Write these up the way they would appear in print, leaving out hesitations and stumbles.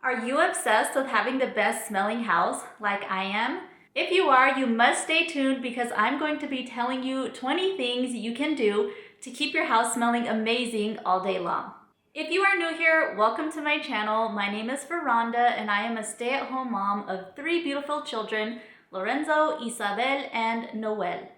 Are you obsessed with having the best smelling house like I am? If you are, you must stay tuned because I'm going to be telling you 20 things you can do to keep your house smelling amazing all day long. If you are new here, welcome to my channel. My name is Veranda and I am a stay-at-home mom of 3 beautiful children, Lorenzo, Isabel, and Noel.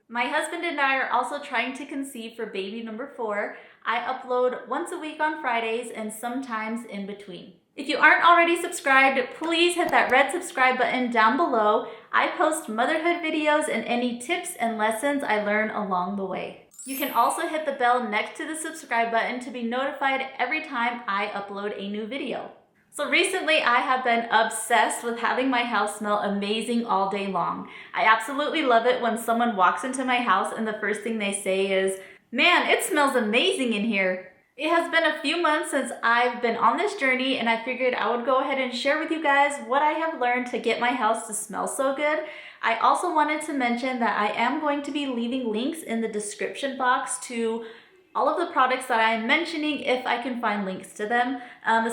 My husband and I are also trying to conceive for baby number 4. I upload once a week on Fridays and sometimes in between. If you aren't already subscribed, please hit that red subscribe button down below. I post motherhood videos and any tips and lessons I learn along the way. You can also hit the bell next to the subscribe button to be notified every time I upload a new video. So recently I have been obsessed with having my house smell amazing all day long. I absolutely love it when someone walks into my house and the first thing they say is, "Man, it smells amazing in here." It has been a few months since I've been on this journey and I figured I would go ahead and share with you guys what I have learned to get my house to smell so good. I also wanted to mention that I am going to be leaving links in the description box to all of the products that I'm mentioning if I can find links to them.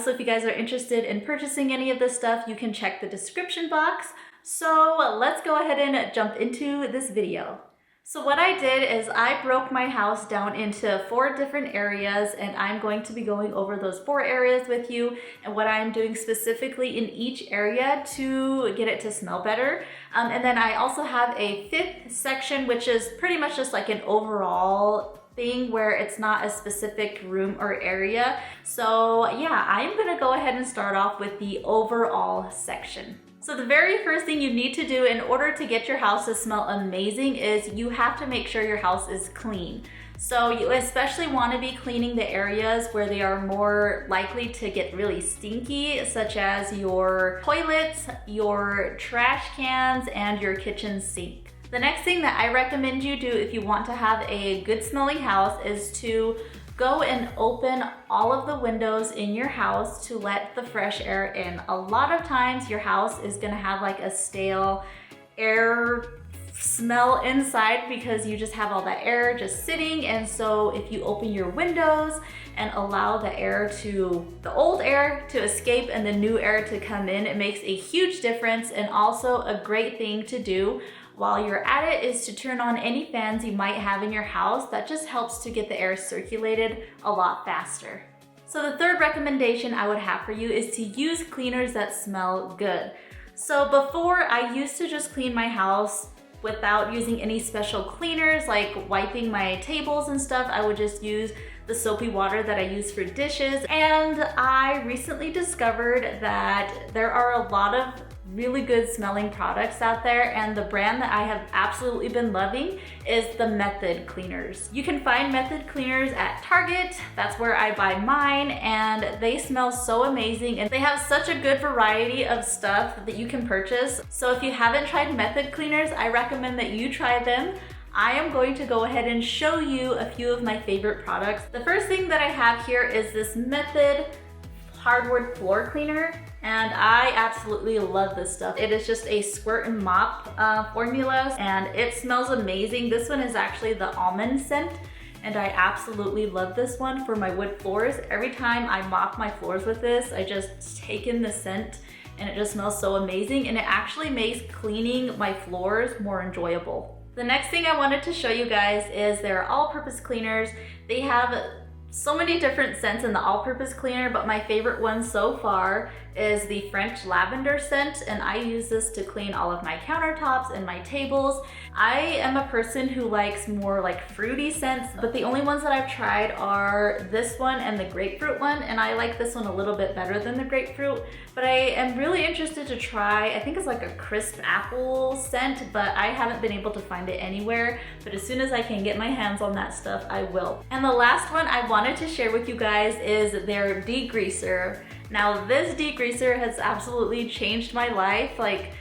So if you guys are interested in purchasing any of this stuff, you can check the description box. So let's go ahead and jump into this video. So what I did is I broke my house down into 4 different areas and I'm going to be going over those 4 areas with you and what I'm doing specifically in each area to get it to smell better. And then I also have a 5th section, which is pretty much just like an overall thing where it's not a specific room or area. So yeah, I'm gonna go ahead and start off with the overall section. So the very first thing you need to do in order to get your house to smell amazing is you have to make sure your house is clean. So you especially want to be cleaning the areas where they are more likely to get really stinky, such as your toilets, your trash cans, and your kitchen sink. The next thing that I recommend you do if you want to have a good smelling house is to go and open all of the windows in your house to let the fresh air in. A lot of times your house is gonna have like a stale air smell inside because you just have all that air just sitting. And so if you open your windows and allow the old air to escape and the new air to come in, it makes a huge difference. And also a great thing to do while you're at it is to turn on any fans you might have in your house. That just helps to get the air circulated a lot faster. So the third recommendation I would have for you is to use cleaners that smell good. So before, I used to just clean my house without using any special cleaners like wiping my tables and stuff. I would just use the soapy water that I use for dishes. And I recently discovered that there are a lot of really good smelling products out there, and the brand that I have absolutely been loving is the Method cleaners. You can find Method cleaners at Target. That's where I buy mine, and they smell so amazing and they have such a good variety of stuff that you can purchase. So if you haven't tried Method cleaners, I recommend that you try them. I am going to go ahead and show you a few of my favorite products. The first thing that I have here is this Method hardwood floor cleaner, and I absolutely love this stuff. It is just a squirt and mop formula, and it smells amazing. This one is actually the almond scent, and I absolutely love this one for my wood floors. Every time I mop my floors with this, I just take in the scent, and it just smells so amazing, and it actually makes cleaning my floors more enjoyable. The next thing I wanted to show you guys is their all-purpose cleaners. They have so many different scents in the all-purpose cleaner, but my favorite one so far is the French lavender scent, and I use this to clean all of my countertops and my tables. I am a person who likes more like fruity scents, but the only ones that I've tried are this one and the grapefruit one, and I like this one a little bit better than the grapefruit. But I am really interested to try, I think it's like a crisp apple scent, but I haven't been able to find it anywhere. But as soon as I can get my hands on that stuff, I will. And the last one I wanted to share with you guys is their degreaser. Now this degreaser has absolutely changed my life. Like,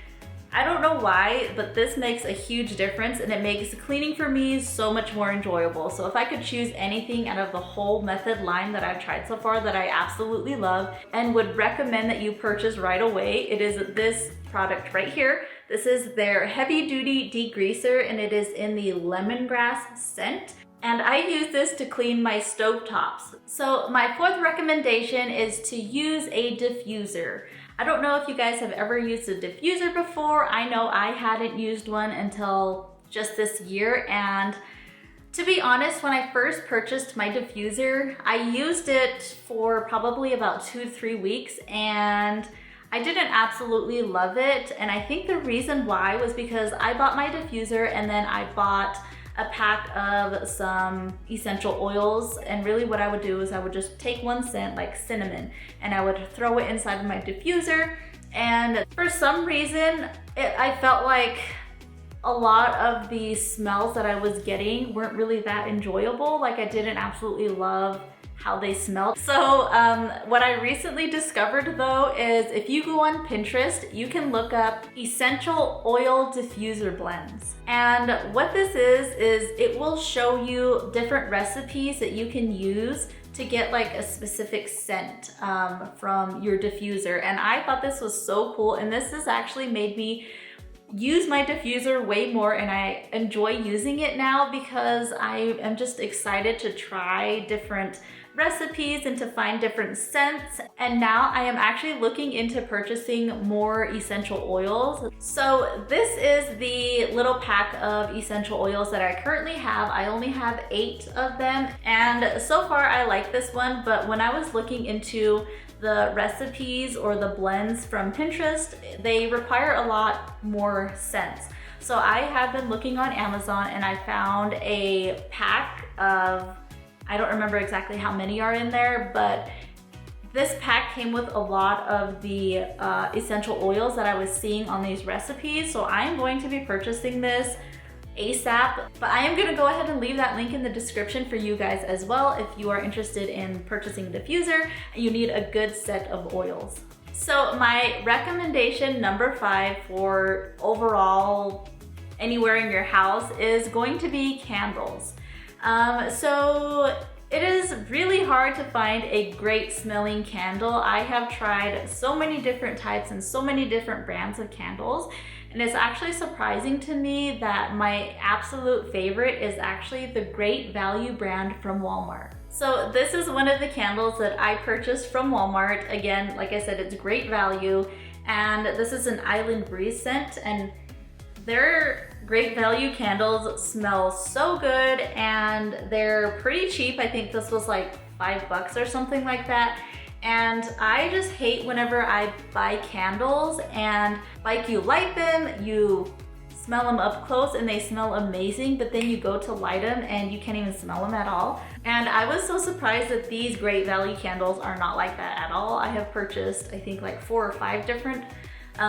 I don't know why, but this makes a huge difference and it makes cleaning for me so much more enjoyable. So if I could choose anything out of the whole Method line that I've tried so far that I absolutely love and would recommend that you purchase right away, it is this product right here. This is their heavy duty degreaser and it is in the lemongrass scent. and I use this to clean my stove tops. So my fourth recommendation is to use a diffuser. I don't know if you guys have ever used a diffuser before. I know I hadn't used one until just this year, and to be honest, when I first purchased my diffuser, I used it for probably about 2 to 3 weeks, and I didn't absolutely love it. And I think the reason why was because I bought my diffuser and then I bought a pack of some essential oils, and really what I would do is I would just take one scent like cinnamon and I would throw it inside of my diffuser, and for some reason I felt like a lot of the smells that I was getting weren't really that enjoyable. Like, I didn't absolutely love how they smelled. So what I recently discovered though is if you go on Pinterest, you can look up essential oil diffuser blends. And what this is it will show you different recipes that you can use to get like a specific scent from your diffuser. And I thought this was so cool, and this has actually made me use my diffuser way more, and I enjoy using it now because I am just excited to try different recipes and to find different scents. And now I am actually looking into purchasing more essential oils. So this is the little pack of essential oils that I currently have. I only have 8 of them, and so far I like this one, but when I was looking into the recipes or the blends from Pinterest, they require a lot more scents. So I have been looking on Amazon and I found a pack of, I don't remember exactly how many are in there, but this pack came with a lot of the essential oils that I was seeing on these recipes. So I'm going to be purchasing this ASAP, but I am gonna go ahead and leave that link in the description for you guys as well if you are interested in purchasing a diffuser and you need a good set of oils. So my recommendation number 5 for overall anywhere in your house is going to be candles. So it is really hard to find a great smelling candle. I have tried so many different types and so many different brands of candles, and it's actually surprising to me that my absolute favorite is actually the Great Value brand from Walmart. So this is one of the candles that I purchased from Walmart. Again, like I said, it's Great Value, and this is an Island Breeze scent, and their Great Value candles smell so good and they're pretty cheap. I think this was like $5 or something like that. And I just hate whenever I buy candles and like you light them, you smell them up close and they smell amazing, but then you go to light them and you can't even smell them at all. And I was so surprised that these Great Value candles are not like that at all. I have purchased, I think, like 4 or 5 different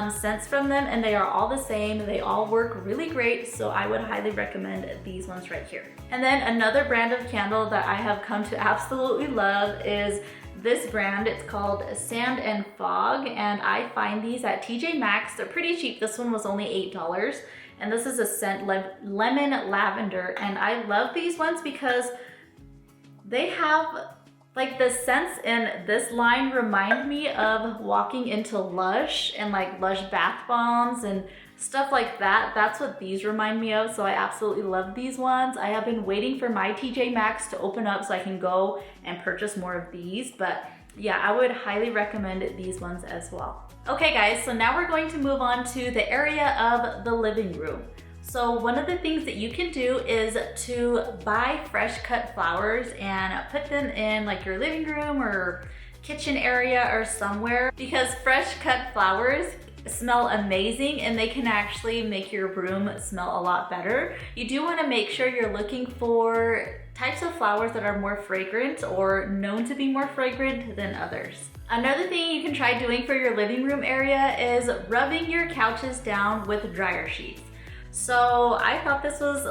scents from them, and they are all the same. They all work really great, so I would highly recommend these ones right here. And then another brand of candle that I have come to absolutely love is this brand. It's called Sand and Fog, and I find these at TJ Maxx. They're pretty cheap. This one was only $8, and this is a scent lemon lavender, and I love these ones because they have like the scents in this line remind me of walking into Lush and like Lush bath bombs and stuff like that. That's what these remind me of, so I absolutely love these ones. I have been waiting for my TJ Maxx to open up so I can go and purchase more of these, but yeah, I would highly recommend these ones as well. Okay guys, so now we're going to move on to the area of the living room. So one of the things that you can do is to buy fresh cut flowers and put them in like your living room or kitchen area or somewhere, because fresh cut flowers smell amazing and they can actually make your room smell a lot better. You do want to make sure you're looking for types of flowers that are more fragrant or known to be more fragrant than others. Another thing you can try doing for your living room area is rubbing your couches down with dryer sheets. So I thought this was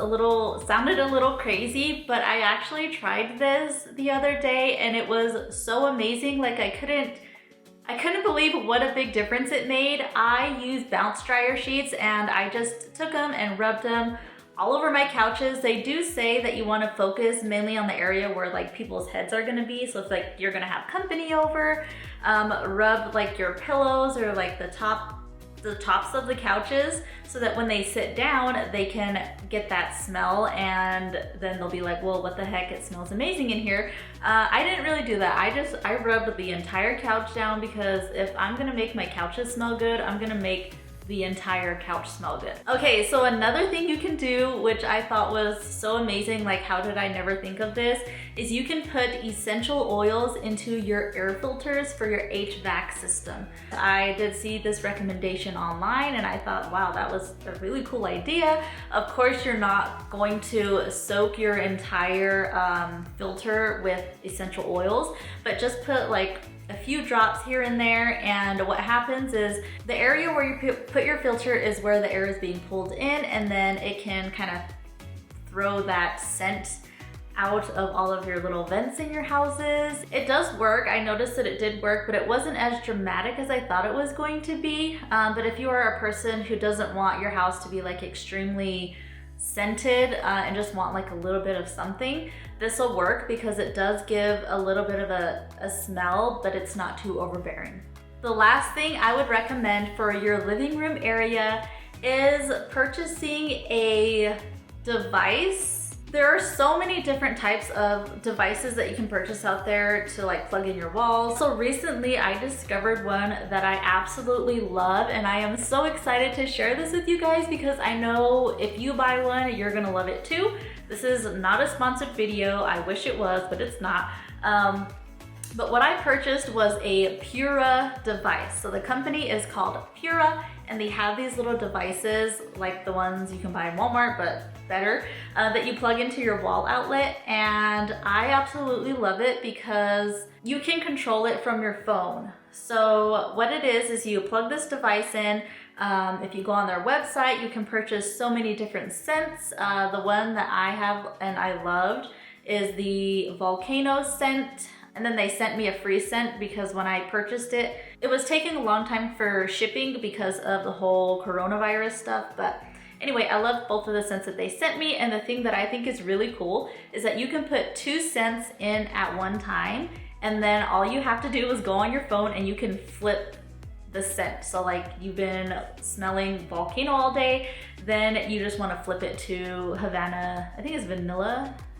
sounded a little crazy, but I actually tried this the other day and it was so amazing. Like I couldn't believe what a big difference it made. I used bounce dryer sheets and I just took them and rubbed them all over my couches. They do say that you want to focus mainly on the area where like people's heads are going to be. So if like you're going to have company over, rub like your pillows or like the top the tops of the couches so that when they sit down, they can get that smell, and then they'll be like, well, what the heck, it smells amazing in here. I didn't really do that. I rubbed the entire couch down, because if I'm gonna make my couches smell good, I'm gonna make the entire couch smell good. Okay, so another thing you can do, which I thought was so amazing, like how did I never think of this, is you can put essential oils into your air filters for your HVAC system. I did see this recommendation online and I thought, wow, that was a really cool idea. Of course, you're not going to soak your entire filter with essential oils, but just put like a few drops here and there, and what happens is the area where you put your filter is where the air is being pulled in, and then it can kind of throw that scent out of all of your little vents in your houses. It does work. I noticed that it did work, but it wasn't as dramatic as I thought it was going to be. But if you are a person who doesn't want your house to be like extremely scented and just want like a little bit of something, this will work, because it does give a little bit of a smell, but it's not too overbearing. The last thing I would recommend for your living room area is purchasing a device. There are so many different types of devices that you can purchase out there to like plug in your walls. So recently I discovered one that I absolutely love, and I am so excited to share this with you guys, because I know if you buy one, you're gonna love it too. This is not a sponsored video. I wish it was, but it's not. But what I purchased was a Pura device. So the company is called Pura, and they have these little devices like the ones you can buy in Walmart, but better, that you plug into your wall outlet. And I absolutely love it because you can control it from your phone. So what it is you plug this device in. If you go on their website, you can purchase so many different scents. The one that I have and I loved is the volcano scent. And then they sent me a free scent, because when I purchased it, it was taking a long time for shipping because of the whole coronavirus stuff. But anyway, I love both of the scents that they sent me. And the thing that I think is really cool is that you can put 2 scents in at one time. And then all you have to do is go on your phone and you can flip the scent. So like you've been smelling volcano all day, then you just want to flip it to Havana. I think it's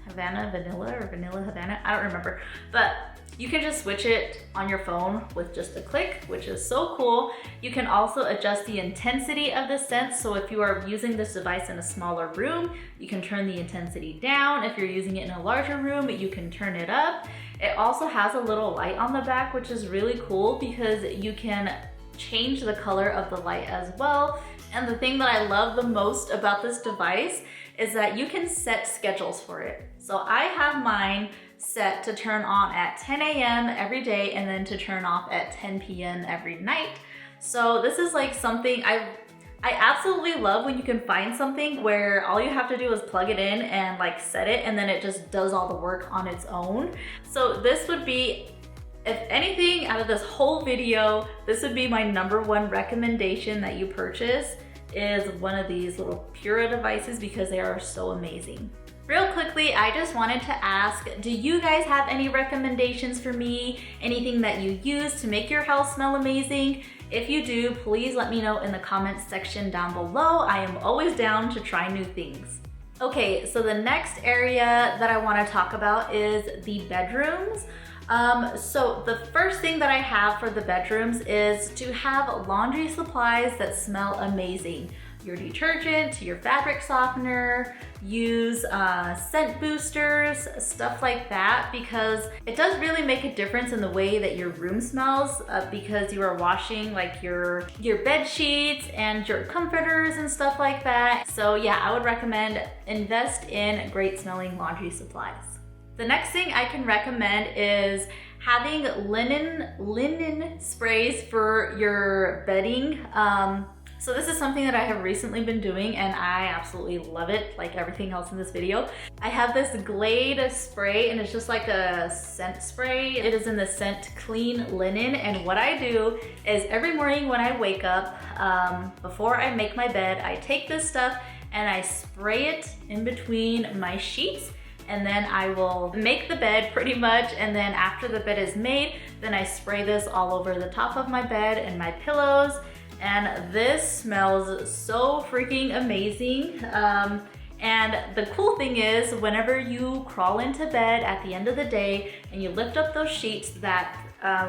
Havana Vanilla or Vanilla Havana, I don't remember. But you can just switch it on your phone with just a click, which is so cool. You can also adjust the intensity of the scent. So if you are using this device in a smaller room, you can turn the intensity down. If you're using it in a larger room, you can turn it up. It also has a little light on the back, which is really cool because you can change the color of the light as well. And the thing that I love the most about this device is that you can set schedules for it. So I have mine set to turn on at 10 a.m. every day, and then to turn off at 10 p.m. every night. So this is like something I absolutely love, when you can find something where all you have to do is plug it in and like set it, and then it just does all the work on its own. So this would be, if anything out of this whole video, this would be my #1 recommendation that you purchase, is one of these little Pura devices, because they are so amazing. Real quickly, I just wanted to ask, do you guys have any recommendations for me? Anything that you use to make your house smell amazing? If you do, please let me know in the comments section down below. I am always down to try new things. Okay, so the next area that I want to talk about is the bedrooms. So the first thing that I have for the bedrooms is to have laundry supplies that smell amazing. Your detergent, your fabric softener, use scent boosters, stuff like that, because it does really make a difference in the way that your room smells, because you are washing like your bed sheets and your comforters and stuff like that. So yeah, I would recommend invest in great smelling laundry supplies. The next thing I can recommend is having linen sprays for your bedding. So this is something that I have recently been doing, and I absolutely love it, like everything else in this video. I have this Glade spray, and it's just like a scent spray. It is in the scent Clean Linen, and what I do is every morning when I wake up, before I make my bed, I take this stuff and I spray it in between my sheets, and then I will make the bed pretty much, and then after the bed is made, then I spray this all over the top of my bed and my pillows. and this smells so freaking amazing. And the cool thing is, whenever you crawl into bed at the end of the day and you lift up those sheets, that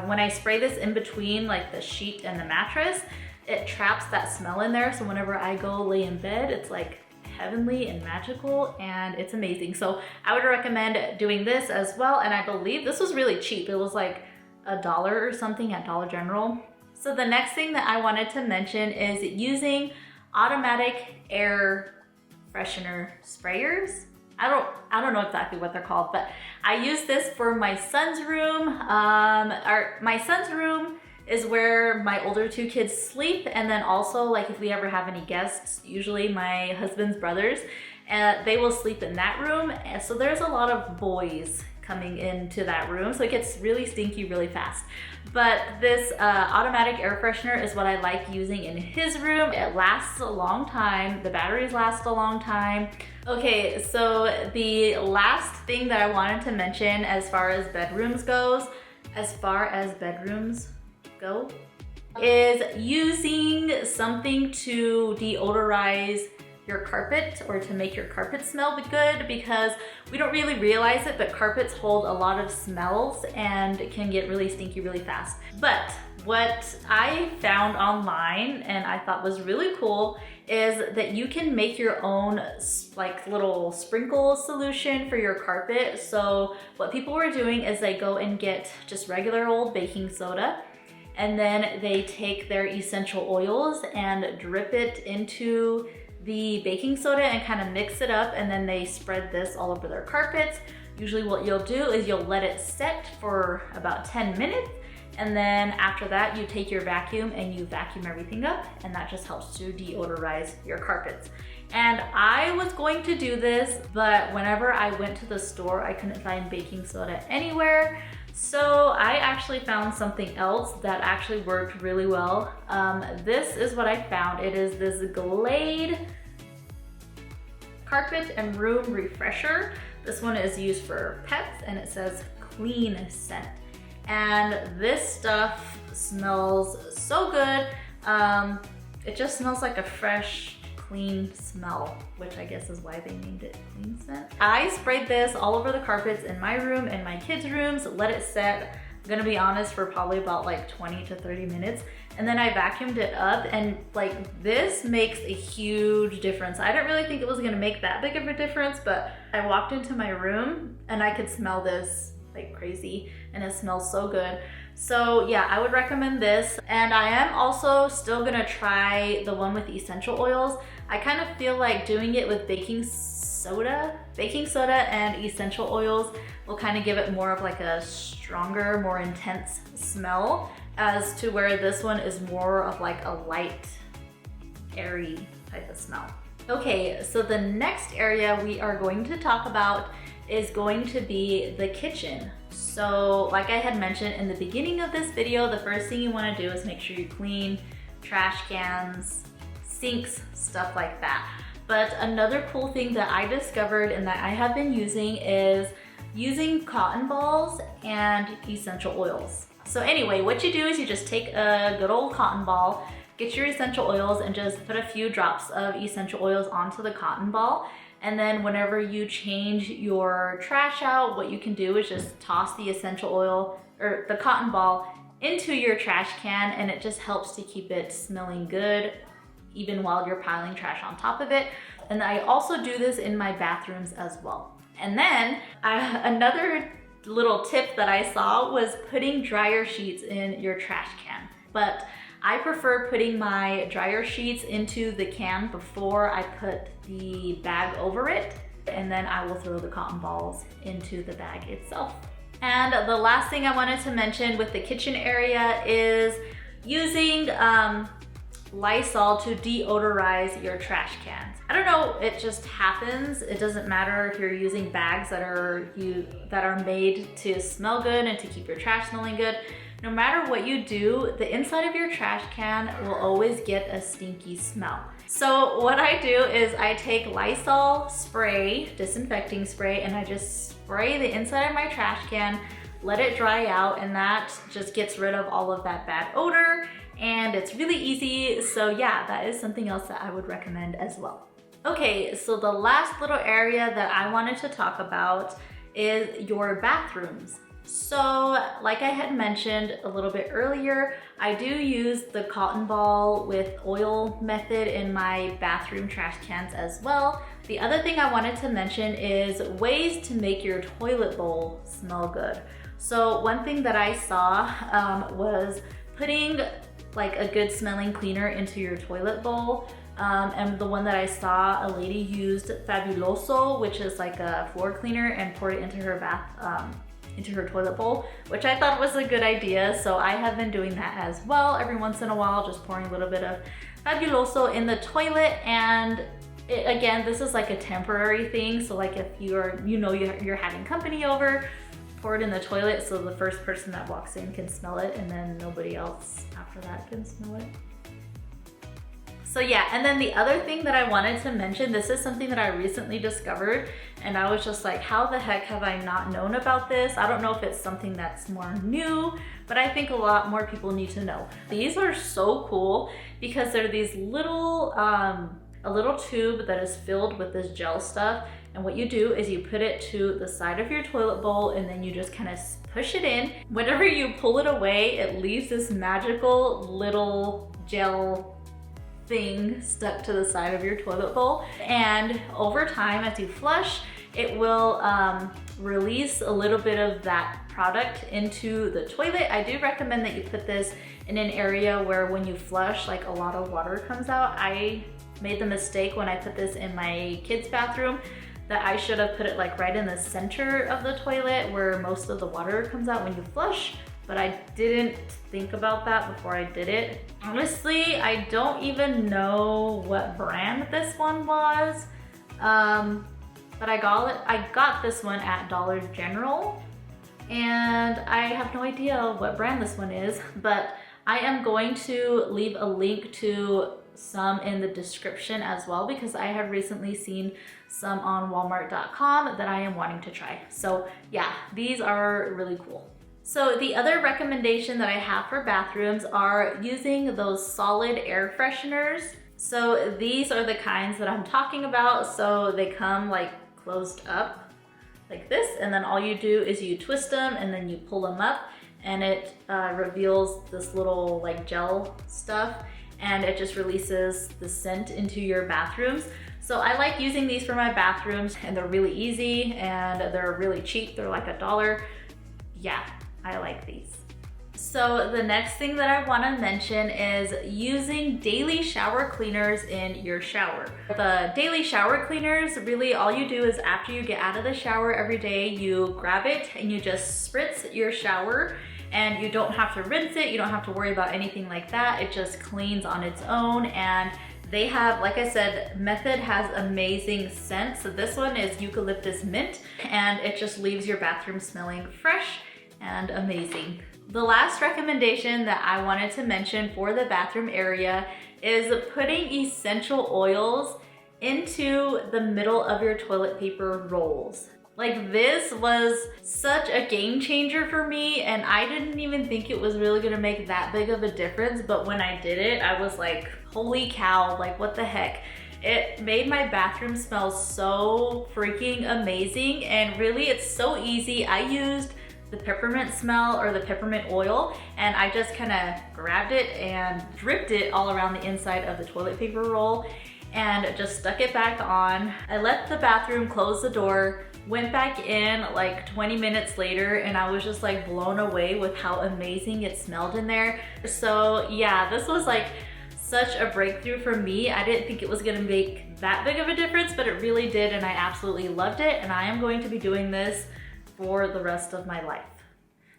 when I spray this in between like the sheet and the mattress, it traps that smell in there. So whenever I go lay in bed, it's like heavenly and magical, and it's amazing. So I would recommend doing this as well. And I believe this was really cheap. It was like $1 or something at Dollar General. So the next thing that I wanted to mention is using automatic air freshener sprayers. I don't know exactly what they're called, but I use this for my son's room. My son's room is where my older 2 kids sleep, and then also like if we ever have any guests, usually my husband's brothers, they will sleep in that room. And so there's a lot of boys coming into that room, so it gets really stinky really fast. But this automatic air freshener is what I like using in his room. It lasts a long time. The batteries last a long time. Okay, so the last thing that I wanted to mention as far as bedrooms go, is using something to deodorize your carpet or to make your carpet smell good, because we don't really realize it, but carpets hold a lot of smells and it can get really stinky really fast. But what I found online and I thought was really cool is that you can make your own like little sprinkle solution for your carpet. So what people were doing is they go and get just regular old baking soda, and then they take their essential oils and drip it into the baking soda and kind of mix it up, and then they spread this all over their carpets. Usually what you'll do is you'll let it set for about 10 minutes, and then after that you take your vacuum and you vacuum everything up, and that just helps to deodorize your carpets. And I was going to do this, but whenever I went to the store, I couldn't find baking soda anywhere. So I actually found something else that actually worked really well. This is what I found. It is this Glade Carpet and Room Refresher. This one is used for pets, and it says clean scent. And this stuff smells so good. It just smells like a fresh, clean smell, which I guess is why they named it clean scent. I sprayed this all over the carpets in my room and my kids' rooms, let it set, I'm gonna be honest, for probably about like 20 to 30 minutes. And then I vacuumed it up, and like this makes a huge difference. I didn't really think it was gonna make that big of a difference, but I walked into my room and I could smell this like crazy, and it smells so good. So yeah, I would recommend this. And I am also still gonna try the one with essential oils. I kind of feel like doing it with baking soda and essential oils will kind of give it more of like a stronger, more intense smell, as to where this one is more of like a light, airy type of smell. Okay, so the next area we are going to talk about is going to be the kitchen. So like I had mentioned in the beginning of this video, the first thing you want to do is make sure you clean trash cans, sinks, stuff like that. But another cool thing that I discovered and that I have been using is using cotton balls and essential oils. So anyway, what you do is you just take a good old cotton ball, get your essential oils, and just put a few drops of essential oils onto the cotton ball. And then whenever you change your trash out, what you can do is just toss the essential oil or the cotton ball into your trash can, and it just helps to keep it smelling good even while you're piling trash on top of it. And I also do this in my bathrooms as well. And then another little tip that I saw was putting dryer sheets in your trash can. But I prefer putting my dryer sheets into the can before I put the bag over it, and then I will throw the cotton balls into the bag itself. And the last thing I wanted to mention with the kitchen area is using Lysol to deodorize your trash cans. I don't know, it just happens. It doesn't matter if you're using bags that are made to smell good and to keep your trash smelling good. No matter what you do, the inside of your trash can will always get a stinky smell. So what I do is I take Lysol spray, disinfecting spray, and I just spray the inside of my trash can, let it dry out, and that just gets rid of all of that bad odor, and and it's really easy. So yeah, that is something else that I would recommend as well. Okay, so the last little area that I wanted to talk about is your bathrooms. So like I had mentioned a little bit earlier, I do use the cotton ball with oil method in my bathroom trash cans as well. The other thing I wanted to mention is ways to make your toilet bowl smell good. So one thing that I saw was putting like a good smelling cleaner into your toilet bowl. And the one that I saw, a lady used Fabuloso, which is like a floor cleaner, and poured it into her into her toilet bowl, which I thought was a good idea. So I have been doing that as well every once in a while, just pouring a little bit of Fabuloso in the toilet. And again, this is like a temporary thing. So like if you're having company over, pour it in the toilet so the first person that walks in can smell it, and then nobody else after that can smell it. So yeah, and then the other thing that I wanted to mention, this is something that I recently discovered, and I was just like, how the heck have I not known about this? I don't know if it's something that's more new, but I think a lot more people need to know. These are so cool because they're these little, a little tube that is filled with this gel stuff. And what you do is you put it to the side of your toilet bowl, and then you just kind of push it in. Whenever you pull it away, it leaves this magical little gel thing stuck to the side of your toilet bowl. And over time, as you flush, it will release a little bit of that product into the toilet. I do recommend that you put this in an area where when you flush, like a lot of water comes out. I made the mistake when I put this in my kids' bathroom that I should have put it like right in the center of the toilet where most of the water comes out when you flush. But I didn't think about that before I did it. Honestly, I don't even know what brand this one was, but I got this one at Dollar General, and I have no idea what brand this one is, but I am going to leave a link to some in the description as well, because I have recently seen some on Walmart.com that I am wanting to try. So yeah, these are really cool. So the other recommendation that I have for bathrooms are using those solid air fresheners. So these are the kinds that I'm talking about. So they come like closed up like this, and then all you do is you twist them and then you pull them up, and it reveals this little like gel stuff, and it just releases the scent into your bathrooms. So I like using these for my bathrooms, and they're really easy and they're really cheap. They're like $1. Yeah, I like these. So the next thing that I want to mention is using daily shower cleaners in your shower. The daily shower cleaners, really all you do is after you get out of the shower every day, you grab it and you just spritz your shower, and you don't have to rinse it. You don't have to worry about anything like that. It just cleans on its own. And they have, like I said, Method has amazing scent. So this one is eucalyptus mint, and it just leaves your bathroom smelling fresh and amazing. The last recommendation that I wanted to mention for the bathroom area is putting essential oils into the middle of your toilet paper rolls. Like, this was such a game changer for me, and I didn't even think it was really gonna make that big of a difference, but when I did it, I was like, holy cow, like what the heck? It made my bathroom smell so freaking amazing, and really it's so easy. I used the peppermint smell or the peppermint oil, and I just kind of grabbed it and dripped it all around the inside of the toilet paper roll and just stuck it back on. I left the bathroom, closed the door, went back in like 20 minutes later, and I was just like blown away with how amazing it smelled in there. So yeah, this was like such a breakthrough for me. I didn't think it was gonna make that big of a difference, but it really did, and I absolutely loved it, and I am going to be doing this for the rest of my life.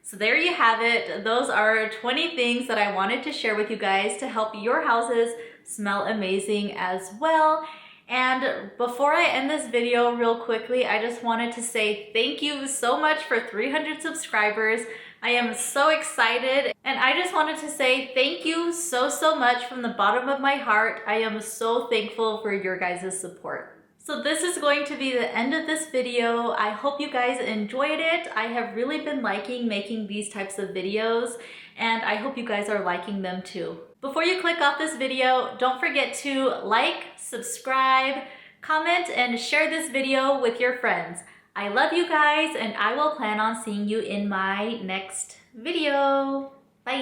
So there you have it. Those are 20 things that I wanted to share with you guys to help your houses smell amazing as well. And before I end this video real quickly, I just wanted to say thank you so much for 300 subscribers. I am so excited, and I just wanted to say thank you so much from the bottom of my heart. I am so thankful for your guys' support. So this is going to be the end of this video. I hope you guys enjoyed it. I have really been liking making these types of videos, and I hope you guys are liking them too. Before you click off this video, don't forget to like, subscribe, comment, and share this video with your friends. I love you guys, and I will plan on seeing you in my next video. Bye!